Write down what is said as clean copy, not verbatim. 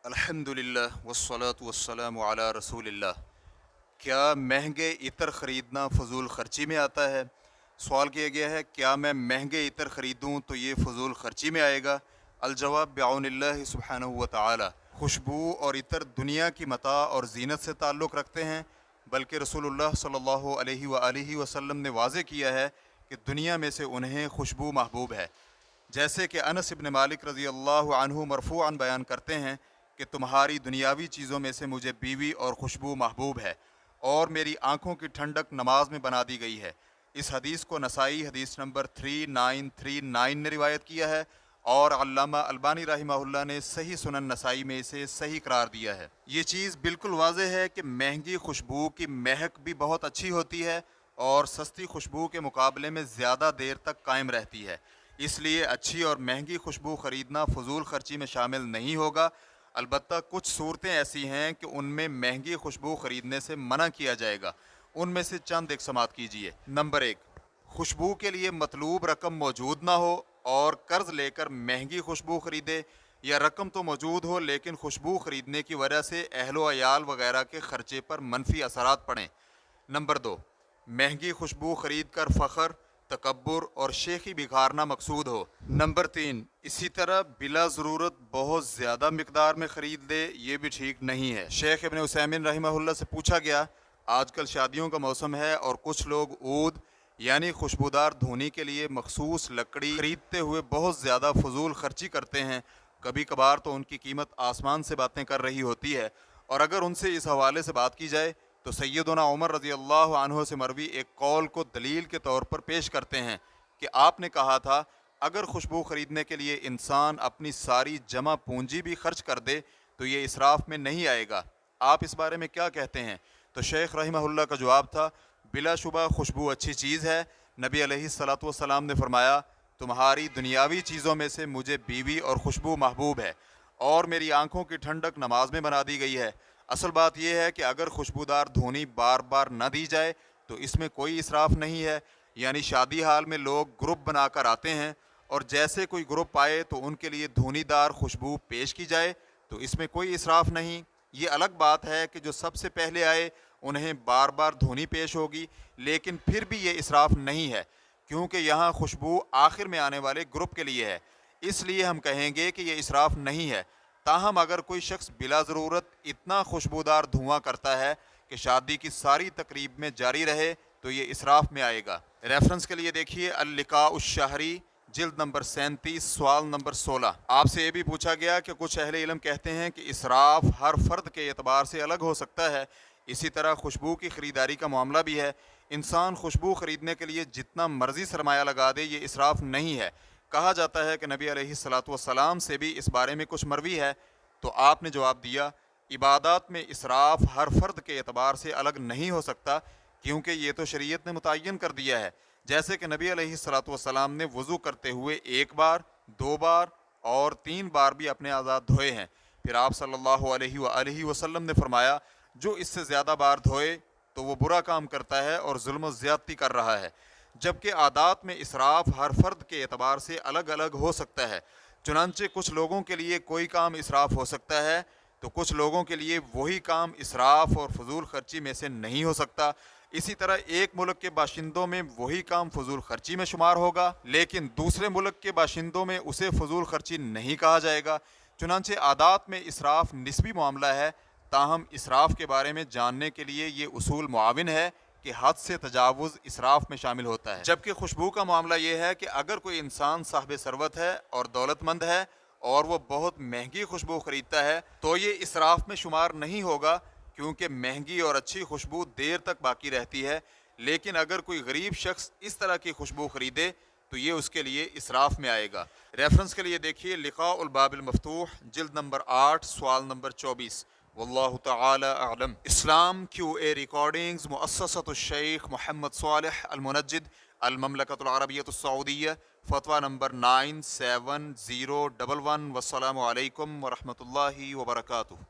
अल्हम्दुलिल्लाह वस्सलातु वस्सलामु अला रसूलिल्लाह। क्या महंगे इतर ख़रीदना फ़जूल ख़र्ची में आता है? सवाल किया गया है, क्या मैं महंगे इतर ख़रीदूँ तो ये फ़जूल ख़र्ची में आएगा? अलजवाब बिऔनिल्लाहि सुब्हानहु व तआला। खुशबू और इतर दुनिया की मता और ज़ीनत से ताल्लुक़ रखते हैं, बल्कि रसूलुल्लाह सल्लल्लाहु अलैहि व आलिहि वसल्लम ने वाज़ेह किया है कि दुनिया में से उन्हें खुशबू महबूब है। जैसे कि अनस इब्न मालिक रज़ी अल्लाहु अन्हु मरफ़ूअन बयान करते हैं कि तुम्हारी दुनियावी चीज़ों में से मुझे बीवी और खुशबू महबूब है और मेरी आँखों की ठंडक नमाज में बना दी गई है। इस हदीस को नसाई हदीस नंबर 3939 ने रिवायत किया है और अल्लामा अलबानी रहमहुल्लाह ने सही सुनन नसाई में इसे सही करार दिया है। ये चीज़ बिल्कुल वाज़ेह है कि महंगी खुशबू की महक भी बहुत अच्छी होती है और सस्ती खुशबू के मुकाबले में ज़्यादा देर तक कायम रहती है। इसलिए अच्छी और महंगी खुशबू ख़रीदना फ़जूल ख़र्ची में शामिल नहीं होगा। अलबत्ता कुछ सूरतें ऐसी हैं कि उनमें महंगी खुशबू ख़रीदने से मना किया जाएगा। उनमें से चंद एक समात कीजिए। नंबर 1, खुशबू के लिए मतलूब रकम मौजूद ना हो और कर्ज़ लेकर महंगी खुशबू ख़रीदे, या रकम तो मौजूद हो लेकिन खुशबू ख़रीदने की वजह से अहलो अयाल वगैरह के ख़र्चे पर मनफी असरात पड़ें। नंबर 2, महंगी खुशबू ख़रीद कर फ़ख्र, तकब्बुर और शेखी बिखारना मकसूद हो। नंबर 3, इसी तरह बिला ज़रूरत बहुत ज़्यादा मिकदार में ख़रीद दे, ये भी ठीक नहीं है। शेख इब्न उसैमिन रहमहुल्लाह से पूछा गया, आजकल शादियों का मौसम है और कुछ लोग ऊद यानी खुशबूदार धोने के लिए मखसूस लकड़ी ख़रीदते हुए बहुत ज़्यादा फजूल ख़र्ची करते हैं। कभी कभार तो उनकी कीमत आसमान से बातें कर रही होती है, और अगर उनसे इस हवाले से बात की जाए तो सैयदना उमर रज़ी अल्लाह अन्हु से मरवी एक कौल को दलील के तौर पर पेश करते हैं कि आपने कहा था, अगर खुशबू ख़रीदने के लिए इंसान अपनी सारी जमा पूंजी भी खर्च कर दे तो ये इसराफ में नहीं आएगा। आप इस बारे में क्या कहते हैं? तो शेख रहमहुल्लाह का जवाब था, बिलाशुबा खुशबू अच्छी चीज़ है। नबी अलैहिस्सलातु वस्सलाम ने फरमाया, तुम्हारी दुनियावी चीज़ों में से मुझे बीवी और खुशबू महबूब है और मेरी आँखों की ठंडक नमाज में बना दी गई है। असल बात यह है कि अगर खुशबूदार धुनी बार बार न दी जाए तो इसमें कोई इसराफ नहीं है। यानी शादी हाल में लोग ग्रुप बनाकर आते हैं और जैसे कोई ग्रुप आए तो उनके लिए धुनीदार खुशबू पेश की जाए, तो इसमें कोई इसराफ नहीं। ये अलग बात है कि जो सबसे पहले आए उन्हें बार बार धुनी पेश होगी, लेकिन फिर भी ये इसराफ नहीं है क्योंकि यहाँ खुशबू आखिर में आने वाले ग्रुप के लिए है, इसलिए हम कहेंगे कि ये इसराफ नहीं है। ताहम अगर कोई शख्स बिला ज़रूरत इतना खुशबूदार धुआं करता है कि शादी की सारी तकरीब में जारी रहे तो ये इसराफ में आएगा। रेफरेंस के लिए देखिए अल-लिक़ाउ-उश-शहरी जिल्द नंबर 37 सवाल नंबर 16। आपसे ये भी पूछा गया कि कुछ अहले इल्म कहते हैं कि इसराफ हर फर्द के एतबार से अलग हो सकता है, इसी तरह खुशबू की ख़रीदारी का मामला भी है। इंसान खुशबू ख़रीदने के लिए जितना मर्ज़ी सरमाया लगा दे, ये इसराफ नहीं है। कहा जाता है कि नबी अलैहिस्सलातु वस्सलाम से भी इस बारे में कुछ मरवी है, तो आपने जवाब दिया, इबादत में इसराफ हर फर्द के एतबार से अलग नहीं हो सकता क्योंकि ये तो शरीयत ने मुतय्यन कर दिया है। जैसे कि नबी अलैहिस्सलातु वस्सलाम ने वज़ू करते हुए 1 बार, 2 बार और 3 बार भी अपने आज़ाद धोए हैं। फिर आप सल्लल्लाहु अलैहि वसल्लम ने फरमाया, जो इससे ज़्यादा बार धोए तो वो बुरा काम करता है और जुल्म व ज़्यादती कर रहा है। जबकि आदात में इसराफ हर फर्द के एतबार से अलग अलग हो सकता है। चुनांचे कुछ लोगों के लिए कोई काम इसराफ हो सकता है तो कुछ लोगों के लिए वही काम इसराफ और फजूल खर्ची में से नहीं हो सकता। इसी तरह एक मुल्क के बाशिंदों में वही काम फजूल खर्ची में शुमार होगा, लेकिन दूसरे मुल्क के बाशिंदों में उसे फजूल खर्ची नहीं कहा जाएगा। चुनांचे आदात में इसराफ निस्बी मामला है, ताहम इसराफ के बारे में जानने के लिए ये उसूल मुआविन है कि हद से तजावुज़ इसराफ में शामिल होता है। जबकि खुशबू का मामला ये है कि अगर कोई इंसान साहिब सरवत है और दौलतमंद है और वो बहुत महंगी खुशबू ख़रीदता है तो ये इसराफ में शुमार नहीं होगा क्योंकि महंगी और अच्छी खुशबू देर तक बाकी रहती है। लेकिन अगर कोई गरीब शख्स इस तरह की खुशबू ख़रीदे तो ये उसके लिए इसराफ में आएगा। रेफरेंस के लिए देखिए लिक़ाउल बाबिल मफ्तूह जिल्द नंबर 8 सवाल नंबर 24। वल्लाहु तआला अअलम। इस्लाम QA रिकॉर्डिंग्स मुअस्ससतुश शेख मोहम्मद सालेह अल मुनज्जिद अल ममलकतुल अरबिय्यतुस सऊदिय्या, फतवा नंबर 97011। वस्सलामु अलैकुम व रहमतुल्लाहि व बरकातुहू।